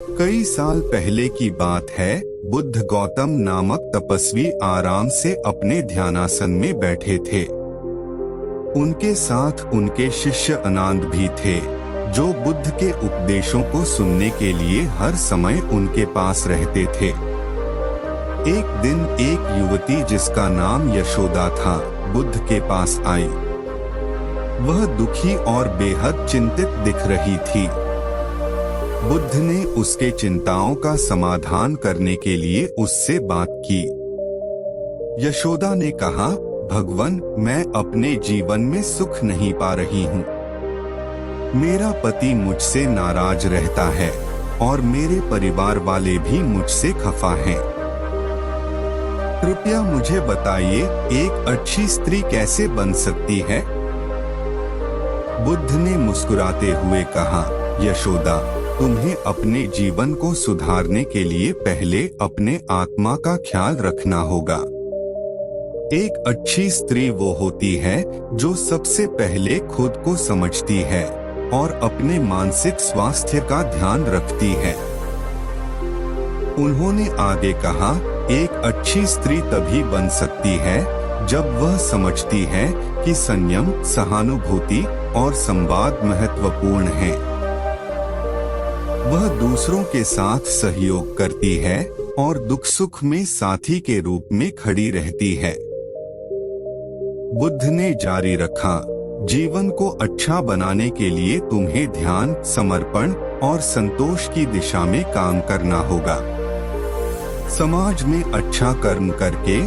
कई साल पहले की बात है। बुद्ध गौतम नामक तपस्वी आराम से अपने ध्यानासन में बैठे थे। उनके साथ उनके शिष्य अनंत भी थे, जो बुद्ध के उपदेशों को सुनने के लिए हर समय उनके पास रहते थे। एक दिन एक युवती जिसका नाम यशोदा था, बुद्ध के पास आई। वह दुखी और बेहद चिंतित दिख रही थी। बुद्ध ने उसके चिंताओं का समाधान करने के लिए उससे बात की। यशोदा ने कहा, भगवान, मैं अपने जीवन में सुख नहीं पा रही हूँ। मेरा पति मुझसे नाराज रहता है और मेरे परिवार वाले भी मुझसे खफा हैं। कृपया मुझे बताइए, एक अच्छी स्त्री कैसे बन सकती है? बुद्ध ने मुस्कुराते हुए कहा, यशोदा, तुम्हें अपने जीवन को सुधारने के लिए पहले अपने आत्मा का ख्याल रखना होगा। एक अच्छी स्त्री वो होती है जो सबसे पहले खुद को समझती है और अपने मानसिक स्वास्थ्य का ध्यान रखती है। उन्होंने आगे कहा, एक अच्छी स्त्री तभी बन सकती है जब वह समझती है कि संयम, सहानुभूति और संवाद महत्वपूर्ण हैं। वह दूसरों के साथ सहयोग करती है और दुख सुख में साथी के रूप में खड़ी रहती है। बुद्ध ने जारी रखा, जीवन को अच्छा बनाने के लिए तुम्हें ध्यान, समर्पण और संतोष की दिशा में काम करना होगा। समाज में अच्छा कर्म करके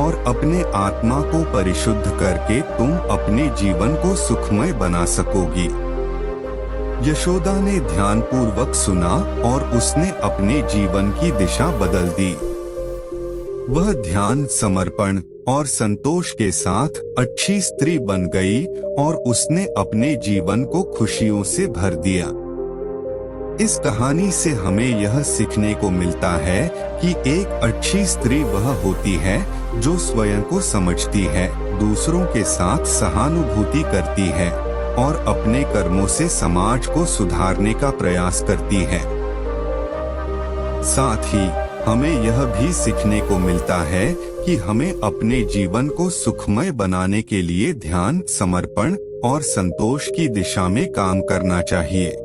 और अपने आत्मा को परिशुद्ध करके तुम अपने जीवन को सुखमय बना सकोगी। यशोदा ने ध्यानपूर्वक सुना और उसने अपने जीवन की दिशा बदल दी। वह ध्यान, समर्पण और संतोष के साथ अच्छी स्त्री बन गई और उसने अपने जीवन को खुशियों से भर दिया। इस कहानी से हमें यह सीखने को मिलता है कि एक अच्छी स्त्री वह होती है जो स्वयं को समझती है, दूसरों के साथ सहानुभूति करती है और अपने कर्मों से समाज को सुधारने का प्रयास करती है। साथ ही हमें यह भी सीखने को मिलता है कि हमें अपने जीवन को सुखमय बनाने के लिए ध्यान, समर्पण और संतोष की दिशा में काम करना चाहिए।